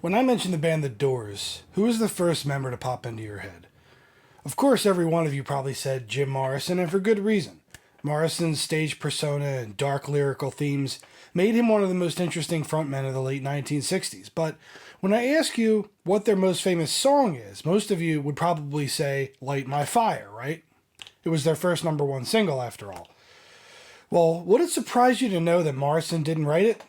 When I mention the band The Doors, who is the first member to pop into your head? Of course, every one of you probably said Jim Morrison, and for good reason. Morrison's stage persona and dark lyrical themes made him one of the most interesting frontmen of the late 1960s. But when I ask you what their most famous song is, most of you would probably say Light My Fire, right? It was their first number one single, after all. Well, would it surprise you to know that Morrison didn't write it?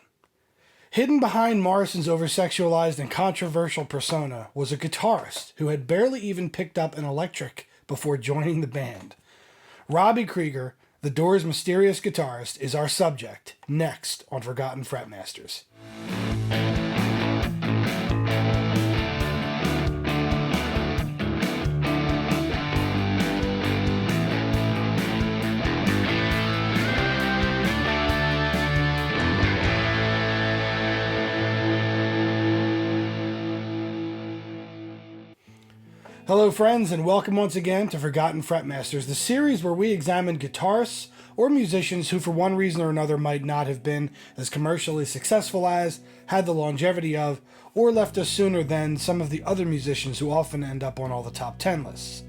Hidden behind Morrison's oversexualized and controversial persona was a guitarist who had barely even picked up an electric before joining the band. Robby Krieger, The Doors' mysterious guitarist, is our subject, next on Forgotten Fretmasters. Hello friends, and welcome once again to Forgotten Fretmasters, the series where we examine guitarists or musicians who for one reason or another might not have been as commercially successful as, had the longevity of, or left us sooner than some of the other musicians who often end up on all the top 10 lists.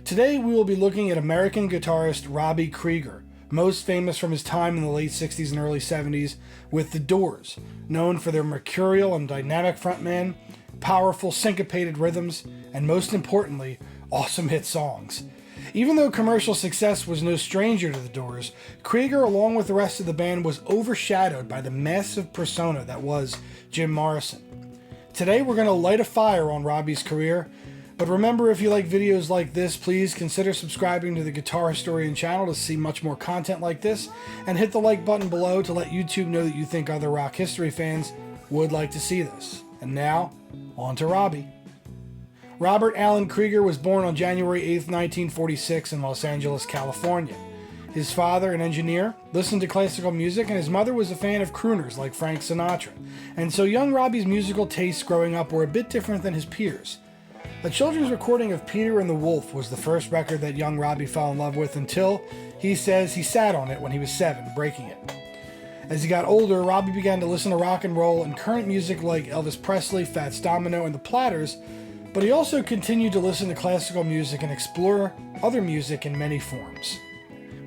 Today we will be looking at American guitarist Robby Krieger, most famous from his time in the late 60s and early 70s with The Doors, known for their mercurial and dynamic frontman, powerful syncopated rhythms, and most importantly, awesome hit songs. Even though commercial success was no stranger to The Doors, Krieger, along with the rest of the band, was overshadowed by the massive persona that was Jim Morrison. Today we're going to light a fire on Robby's career, but remember, if you like videos like this, please consider subscribing to the Guitar Historian channel to see much more content like this, and hit the like button below to let YouTube know that you think other rock history fans would like to see this. And now, on to Robby. Robert Allen Krieger was born on January 8, 1946 in Los Angeles, California. His father, an engineer, listened to classical music, and his mother was a fan of crooners like Frank Sinatra. And so young Robby's musical tastes growing up were a bit different than his peers. A children's recording of Peter and the Wolf was the first record that young Robby fell in love with until, he says, he sat on it when he was 7, breaking it. As he got older, Robby began to listen to rock and roll and current music like Elvis Presley, Fats Domino, and the Platters, but he also continued to listen to classical music and explore other music in many forms.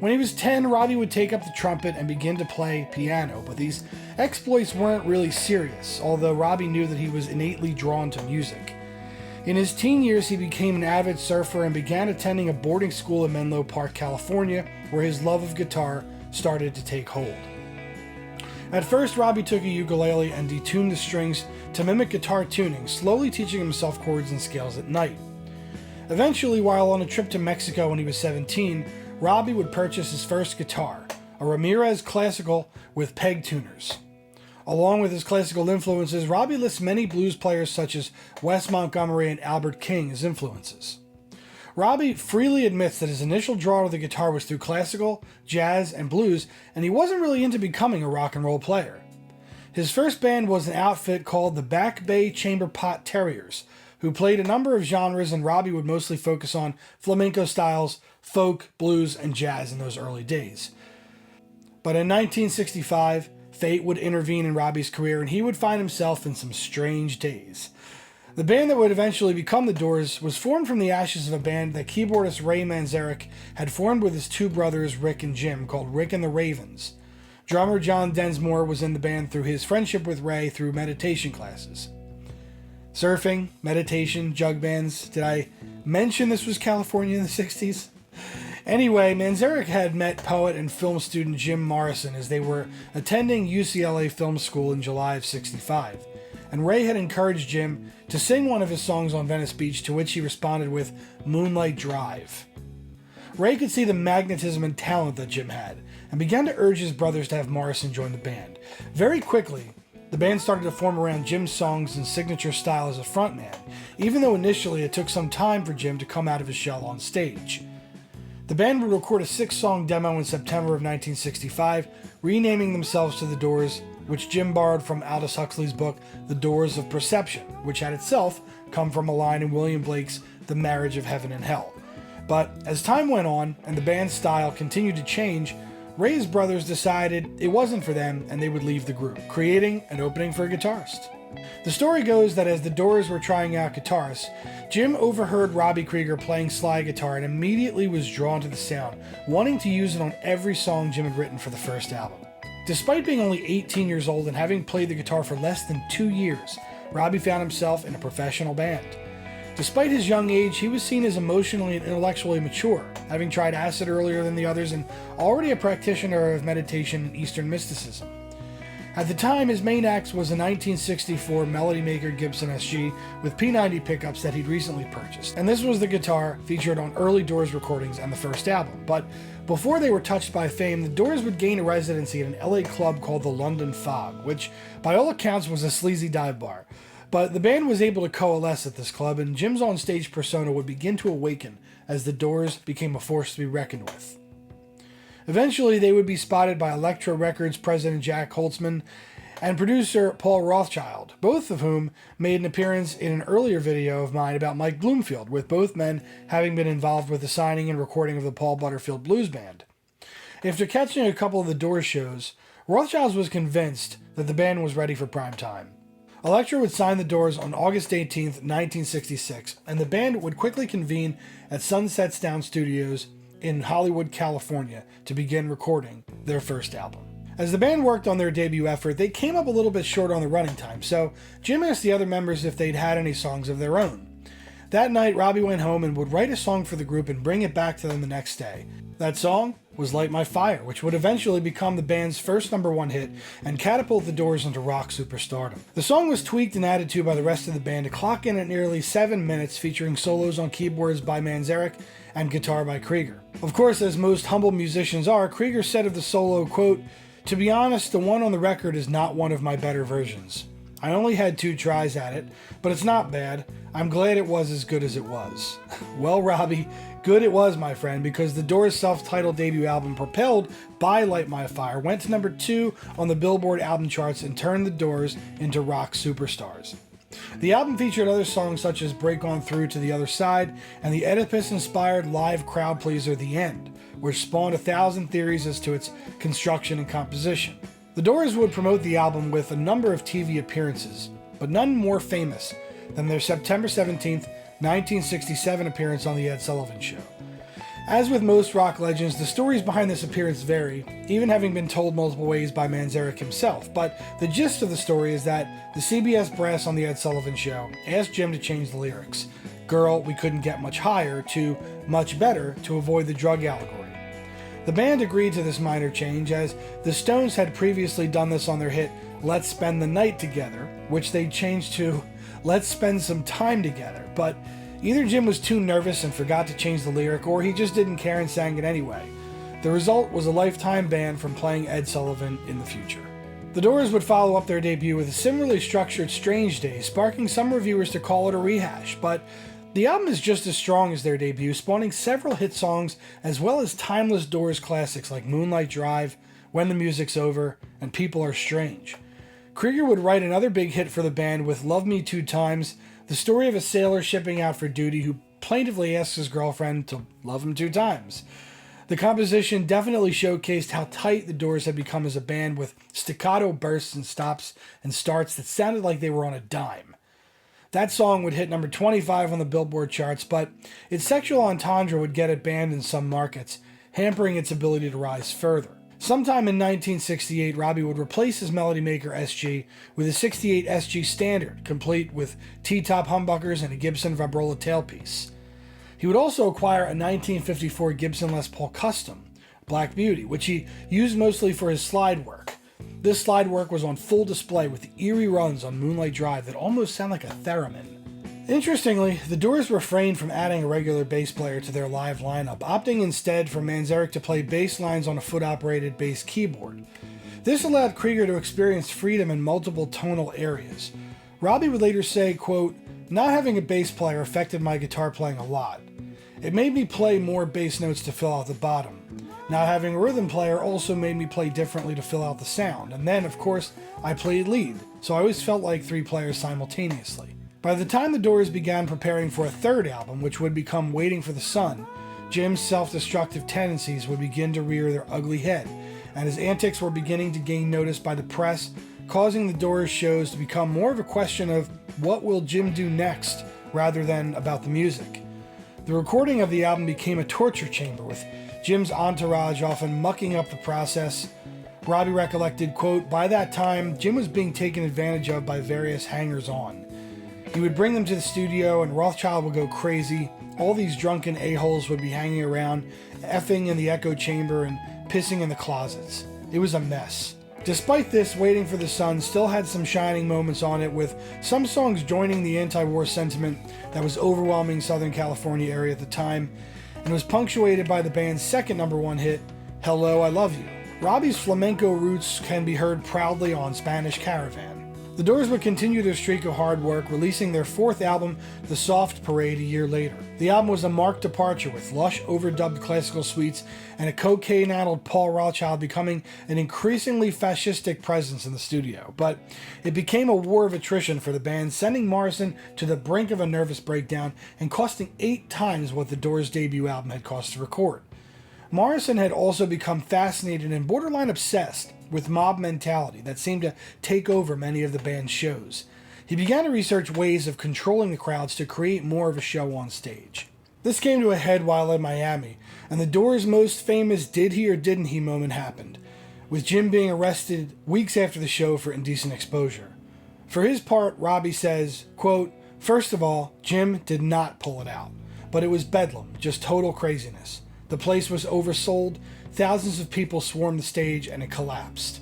When he was 10, Robby would take up the trumpet and begin to play piano, but these exploits weren't really serious, although Robby knew that he was innately drawn to music. In his teen years, he became an avid surfer and began attending a boarding school in Menlo Park, California, where his love of guitar started to take hold. At first, Robby took a ukulele and detuned the strings to mimic guitar tuning, slowly teaching himself chords and scales at night. Eventually, while on a trip to Mexico when he was 17, Robby would purchase his first guitar, a Ramirez Classical with peg tuners. Along with his classical influences, Robby lists many blues players such as Wes Montgomery and Albert King as influences. Robby freely admits that his initial draw to the guitar was through classical, jazz, and blues, and he wasn't really into becoming a rock and roll player. His first band was an outfit called the Back Bay Chamber Pot Terriers, who played a number of genres, and Robby would mostly focus on flamenco styles, folk, blues, and jazz in those early days. But in 1965, fate would intervene in Robby's career, and he would find himself in some strange days. The band that would eventually become The Doors was formed from the ashes of a band that keyboardist Ray Manzarek had formed with his two brothers Rick and Jim, called Rick and the Ravens. Drummer John Densmore was in the band through his friendship with Ray through meditation classes. Surfing, meditation, jug bands. Did I mention this was California in the 60s? Anyway, Manzarek had met poet and film student Jim Morrison as they were attending UCLA Film School in July of '65. And Ray had encouraged Jim to sing one of his songs on Venice Beach, to which he responded with Moonlight Drive. Ray could see the magnetism and talent that Jim had, and began to urge his brothers to have Morrison join the band. Very quickly, the band started to form around Jim's songs and signature style as a frontman, even though initially it took some time for Jim to come out of his shell on stage. The band would record a 6-song demo in September of 1965, renaming themselves to The Doors, which Jim borrowed from Aldous Huxley's book The Doors of Perception, which had itself come from a line in William Blake's The Marriage of Heaven and Hell. But as time went on and the band's style continued to change, Ray's brothers decided it wasn't for them and they would leave the group, creating an opening for a guitarist. The story goes that as the Doors were trying out guitarists, Jim overheard Robby Krieger playing slide guitar and immediately was drawn to the sound, wanting to use it on every song Jim had written for the first album. Despite being only 18 years old and having played the guitar for less than 2 years, Robby found himself in a professional band. Despite his young age, he was seen as emotionally and intellectually mature, having tried acid earlier than the others and already a practitioner of meditation and Eastern mysticism. At the time, his main axe was a 1964 Melody Maker Gibson SG with P90 pickups that he'd recently purchased, and this was the guitar featured on early Doors recordings and the first album. But before they were touched by fame, the Doors would gain a residency at an LA club called the London Fog, which by all accounts was a sleazy dive bar. But the band was able to coalesce at this club, and Jim's on-stage persona would begin to awaken as the Doors became a force to be reckoned with. Eventually, they would be spotted by Elektra Records president Jack Holtzman and producer Paul Rothchild, both of whom made an appearance in an earlier video of mine about Mike Bloomfield, with both men having been involved with the signing and recording of the Paul Butterfield Blues Band. After catching a couple of the Doors shows, Rothschild was convinced that the band was ready for prime time. Elektra would sign the Doors on August 18, 1966, and the band would quickly convene at Sunset Sound Studios in Hollywood, California, to begin recording their first album. As the band worked on their debut effort, they came up a little bit short on the running time, so Jim asked the other members if they'd had any songs of their own. That night, Robby went home and would write a song for the group and bring it back to them the next day. That song was Light My Fire, which would eventually become the band's first #1 hit and catapult the Doors into rock superstardom. The song was tweaked and added to by the rest of the band to clock in at nearly 7 minutes, featuring solos on keyboards by Manzarek and guitar by Krieger. Of course, as most humble musicians are, Krieger said of the solo, quote, "To be honest, the one on the record is not one of my better versions. I only had 2 tries at it, but it's not bad. I'm glad it was as good as it was." Well, Robby, good it was, my friend, because the Doors' self-titled debut album, propelled by Light My Fire, went to #2 on the Billboard album charts and turned the Doors into rock superstars. The album featured other songs such as Break On Through to the Other Side and the Oedipus-inspired live crowd pleaser The End, which spawned 1,000 theories as to its construction and composition. The Doors would promote the album with a number of TV appearances, but none more famous than their September 17, 1967 appearance on The Ed Sullivan Show. As with most rock legends, the stories behind this appearance vary, even having been told multiple ways by Manzarek himself, but the gist of the story is that the CBS brass on The Ed Sullivan Show asked Jim to change the lyrics, "Girl, we couldn't get much higher," to "much better," to avoid the drug allegory. The band agreed to this minor change, as the Stones had previously done this on their hit Let's Spend the Night Together, which they changed to Let's Spend Some Time Together, but either Jim was too nervous and forgot to change the lyric, or he just didn't care and sang it anyway. The result was a lifetime ban from playing Ed Sullivan in the future. The Doors would follow up their debut with a similarly structured Strange Days, sparking some reviewers to call it a rehash, but the album is just as strong as their debut, spawning several hit songs as well as timeless Doors classics like Moonlight Drive, When the Music's Over, and People Are Strange. Krieger would write another big hit for the band with Love Me 2 Times, the story of a sailor shipping out for duty who plaintively asks his girlfriend to love him 2 times. The composition definitely showcased how tight the Doors had become as a band, with staccato bursts and stops and starts that sounded like they were on a dime. That song would hit number 25 on the Billboard charts, but its sexual entendre would get it banned in some markets, hampering its ability to rise further. Sometime in 1968, Robby would replace his Melody Maker SG with a 68 SG Standard, complete with T-top humbuckers and a Gibson Vibrola tailpiece. He would also acquire a 1954 Gibson Les Paul Custom, Black Beauty, which he used mostly for his slide work. This slide work was on full display with eerie runs on Moonlight Drive that almost sound like a theremin. Interestingly, the Doors refrained from adding a regular bass player to their live lineup, opting instead for Manzarek to play bass lines on a foot-operated bass keyboard. This allowed Krieger to experience freedom in multiple tonal areas. Robby would later say, quote, "Not having a bass player affected my guitar playing a lot. It made me play more bass notes to fill out the bottom. Not having a rhythm player also made me play differently to fill out the sound. And then, of course, I played lead, so I always felt like 3 players simultaneously." By the time the Doors began preparing for a third album, which would become Waiting for the Sun, Jim's self-destructive tendencies would begin to rear their ugly head, and his antics were beginning to gain notice by the press, causing the Doors shows to become more of a question of what will Jim do next rather than about the music. The recording of the album became a torture chamber, with Jim's entourage often mucking up the process. Robby recollected, quote, "By that time, Jim was being taken advantage of by various hangers-on. He would bring them to the studio and Rothschild would go crazy. All these drunken a-holes would be hanging around, effing in the echo chamber and pissing in the closets. It was a mess." Despite this, Waiting for the Sun still had some shining moments on it, with some songs joining the anti-war sentiment that was overwhelming Southern California area at the time, and was punctuated by the band's second #1 hit, Hello, I Love You. Robby's flamenco roots can be heard proudly on Spanish Caravan. The Doors would continue their streak of hard work, releasing their fourth album, The Soft Parade, a year later. The album was a marked departure, with lush, overdubbed classical suites and a cocaine-addled Paul Rothschild becoming an increasingly fascistic presence in the studio. But it became a war of attrition for the band, sending Morrison to the brink of a nervous breakdown and costing 8 times what the Doors' debut album had cost to record. Morrison had also become fascinated and borderline obsessed with mob mentality that seemed to take over many of the band's shows. He began to research ways of controlling the crowds to create more of a show on stage. This came to a head while in Miami, and the Doors' most famous did he or didn't he moment happened, with Jim being arrested weeks after the show for indecent exposure. For his part, Robby says, quote, "First of all, Jim did not pull it out, but it was bedlam, just total craziness. The place was oversold, thousands of people swarmed the stage, and it collapsed.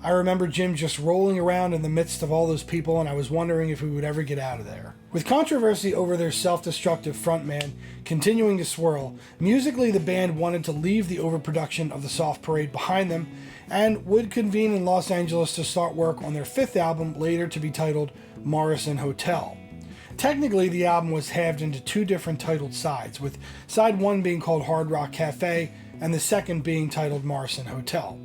I remember Jim just rolling around in the midst of all those people, and I was wondering if we would ever get out of there." With controversy over their self-destructive frontman continuing to swirl, musically the band wanted to leave the overproduction of the Soft Parade behind them and would convene in Los Angeles to start work on their fifth album, later to be titled Morrison Hotel. Technically, the album was halved into 2 different titled sides, with side 1 being called Hard Rock Cafe and the second being titled Morrison Hotel.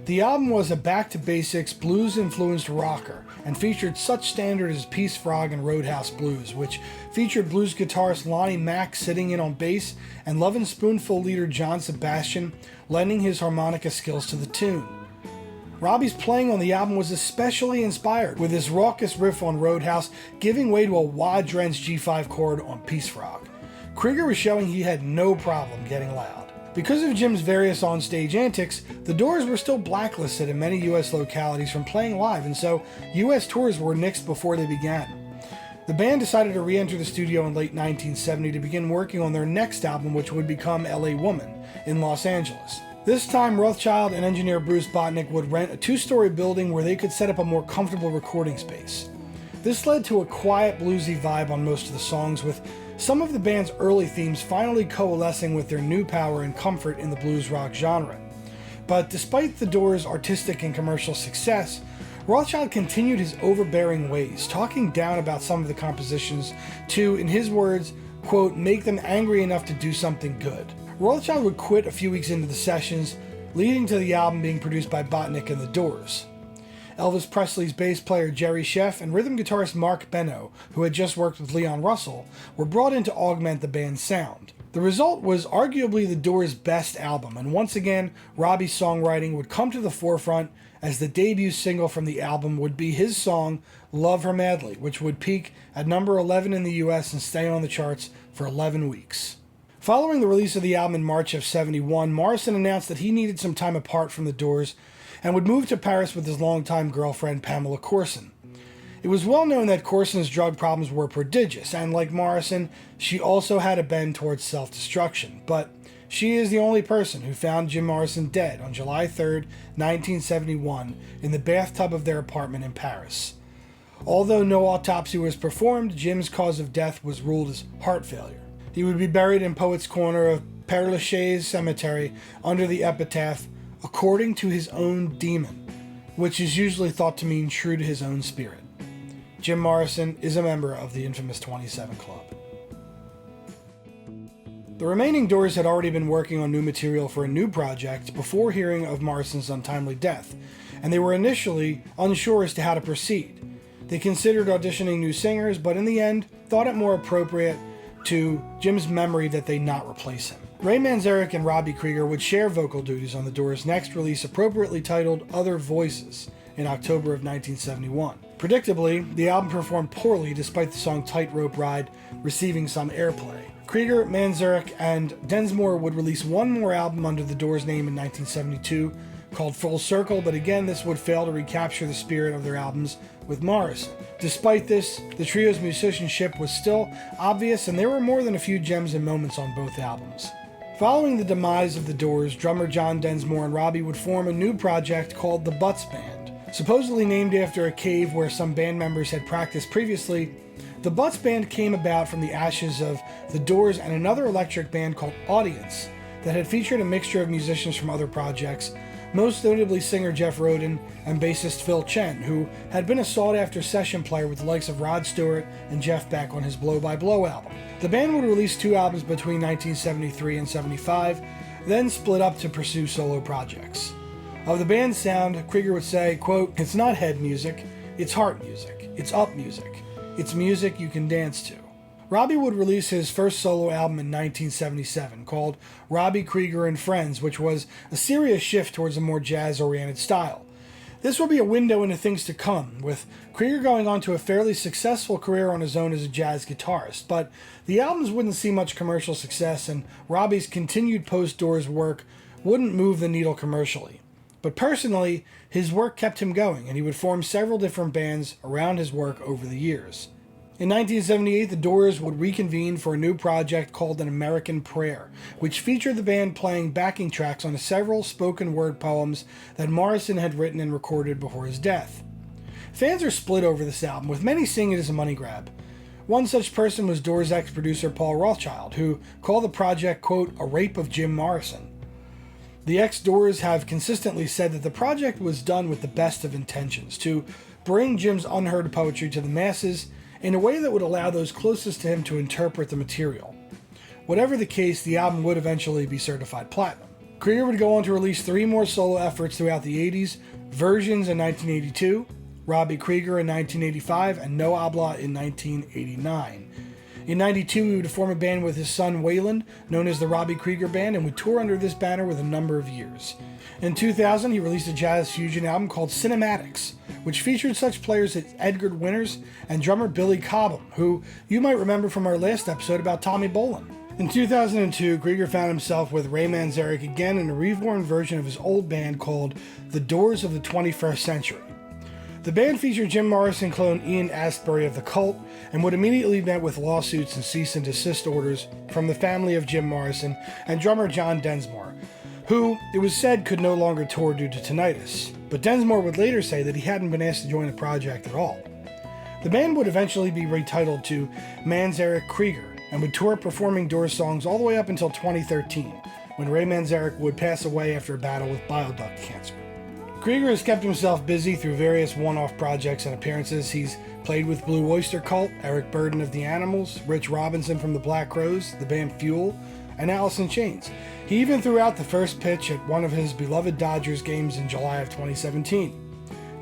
The album was a back-to-basics, blues-influenced rocker and featured such standards as Peace Frog and Roadhouse Blues, which featured blues guitarist Lonnie Mack sitting in on bass and Lovin' Spoonful leader John Sebastian lending his harmonica skills to the tune. Robby's playing on the album was especially inspired, with his raucous riff on Roadhouse giving way to a wad-drenched G5 chord on Peace Frog. Krieger was showing he had no problem getting loud. Because of Jim's various onstage antics, the Doors were still blacklisted in many U.S. localities from playing live, and so U.S. tours were nixed before they began. The band decided to re-enter the studio in late 1970 to begin working on their next album, which would become L.A. Woman, in Los Angeles. This time, Rothschild and engineer Bruce Botnick would rent a 2-story building where they could set up a more comfortable recording space. This led to a quiet, bluesy vibe on most of the songs, with some of the band's early themes finally coalescing with their new power and comfort in the blues rock genre. But despite the Doors' artistic and commercial success, Rothschild continued his overbearing ways, talking down about some of the compositions to, in his words, quote, "make them angry enough to do something good." Rothschild would quit a few weeks into the sessions, leading to the album being produced by Botnick and the Doors. Elvis Presley's bass player Jerry Sheff and rhythm guitarist Mark Benno, who had just worked with Leon Russell, were brought in to augment the band's sound. The result was arguably the Doors' best album, and once again, Robby's songwriting would come to the forefront, as the debut single from the album would be his song, Love Her Madly, which would peak at number 11 in the US and stay on the charts for 11 weeks. Following the release of the album in March of '71, Morrison announced that he needed some time apart from the Doors and would move to Paris with his longtime girlfriend Pamela Courson. It was well known that Courson's drug problems were prodigious, and like Morrison, she also had a bend towards self-destruction. But she is the only person who found Jim Morrison dead on July 3rd, 1971, in the bathtub of their apartment in Paris. Although no autopsy was performed, Jim's cause of death was ruled as heart failure. He would be buried in Poets' Corner of Père Lachaise Cemetery under the epitaph, "According to his own demon," which is usually thought to mean true to his own spirit. Jim Morrison is a member of the infamous 27 Club. The remaining Doors had already been working on new material for a new project before hearing of Morrison's untimely death, and they were initially unsure as to how to proceed. They considered auditioning new singers, but in the end thought it more appropriate to Jim's memory that they not replace him. Ray Manzarek and Robby Krieger would share vocal duties on the Doors' next release, appropriately titled Other Voices, in October of 1971. Predictably, the album performed poorly despite the song Tightrope Ride receiving some airplay. Krieger, Manzarek, and Densmore would release one more album under the Doors' name in 1972 called Full Circle, but again this would fail to recapture the spirit of their albums with Morrison. Despite this, the trio's musicianship was still obvious, and there were more than a few gems and moments on both albums. Following the demise of the Doors, drummer John Densmore and Robby would form a new project called the Butts Band. Supposedly named after a cave where some band members had practiced previously, the Butts Band came about from the ashes of the Doors and another electric band called Audience that had featured a mixture of musicians from other projects, most notably singer Jeff Roden and bassist Phil Chen, who had been a sought-after session player with the likes of Rod Stewart and Jeff Beck on his Blow by Blow album. The band would release 2 albums between 1973 and 75, then split up to pursue solo projects. Of the band's sound, Krieger would say, quote, "It's not head music, it's heart music, it's up music, it's music you can dance to." Robby would release his first solo album in 1977 called Robby Krieger and Friends, which was a serious shift towards a more jazz-oriented style. This would be a window into things to come, with Krieger going on to a fairly successful career on his own as a jazz guitarist, but the albums wouldn't see much commercial success, and Robby's continued post-Doors work wouldn't move the needle commercially. But personally, his work kept him going, and he would form several different bands around his work over the years. In 1978, the Doors would reconvene for a new project called An American Prayer, which featured the band playing backing tracks on several spoken word poems that Morrison had written and recorded before his death. Fans are split over this album, with many seeing it as a money grab. One such person was Doors ex-producer Paul Rothchild, who called the project, quote, "a rape of Jim Morrison." The ex-Doors have consistently said that the project was done with the best of intentions, to bring Jim's unheard poetry to the masses in a way that would allow those closest to him to interpret the material. Whatever the case, the album would eventually be certified platinum. Krieger would go on to release 3 more solo efforts throughout the 80s, Versions in 1982, Robby Krieger in 1985, and No Habla in 1989. In 92, he would form a band with his son Wayland, known as the Robby Krieger Band, and would tour under this banner with a number of years. In 2000, he released a jazz fusion album called Cinematics, which featured such players as Edgar Winters and drummer Billy Cobham, who you might remember from our last episode about Tommy Bolin. In 2002, Krieger found himself with Ray Manzarek again in a reborn version of his old band called The Doors of the 21st Century. The band featured Jim Morrison clone Ian Astbury of The Cult, and would immediately met with lawsuits and cease and desist orders from the family of Jim Morrison and drummer John Densmore, who, it was said, could no longer tour due to tinnitus. But Densmore would later say that he hadn't been asked to join the project at all. The band would eventually be retitled to Manzarek Krieger, and would tour performing Doors songs all the way up until 2013, when Ray Manzarek would pass away after a battle with bile duct cancer. Krieger has kept himself busy through various one-off projects and appearances. He's played with Blue Oyster Cult, Eric Burdon of The Animals, Rich Robinson from the Black Crowes, the band Fuel, and Alice in Chains. He even threw out the first pitch at one of his beloved Dodgers games in July of 2017.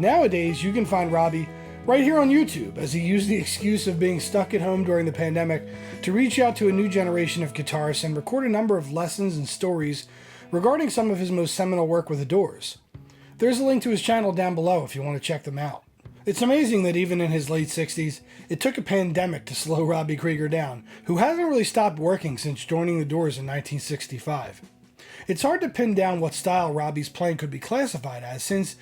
Nowadays, you can find Robby right here on YouTube, as he used the excuse of being stuck at home during the pandemic to reach out to a new generation of guitarists and record a number of lessons and stories regarding some of his most seminal work with the Doors. There's a link to his channel down below if you want to check them out. It's amazing that even in his late 60s, it took a pandemic to slow Robby Krieger down, who hasn't really stopped working since joining the Doors in 1965. It's hard to pin down what style Robby's playing could be classified as, since,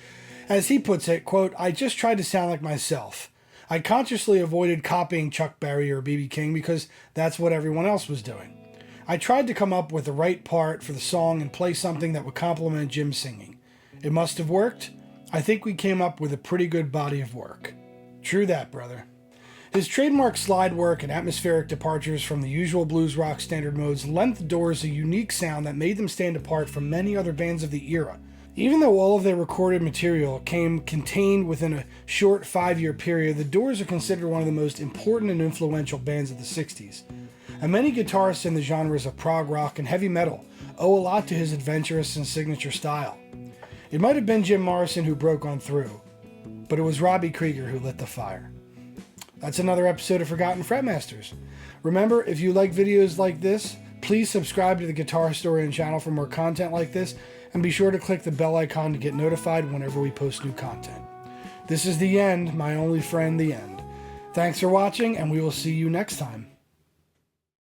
as he puts it, quote, "I just tried to sound like myself. I consciously avoided copying Chuck Berry or B.B. King because that's what everyone else was doing. I tried to come up with the right part for the song and play something that would complement Jim's singing. It must have worked. I think we came up with a pretty good body of work." True that, brother. His trademark slide work and atmospheric departures from the usual blues rock standard modes lent the Doors a unique sound that made them stand apart from many other bands of the era. Even though all of their recorded material came contained within a short 5-year period, the Doors are considered one of the most important and influential bands of the 60s. And many guitarists in the genres of prog rock and heavy metal owe a lot to his adventurous and signature style. It might have been Jim Morrison who broke on through, but it was Robby Krieger who lit the fire. That's another episode of Forgotten Fretmasters. Remember, if you like videos like this, please subscribe to the Guitar Historian channel for more content like this, and be sure to click the bell icon to get notified whenever we post new content. This is the end, my only friend, the end. Thanks for watching, and we will see you next time.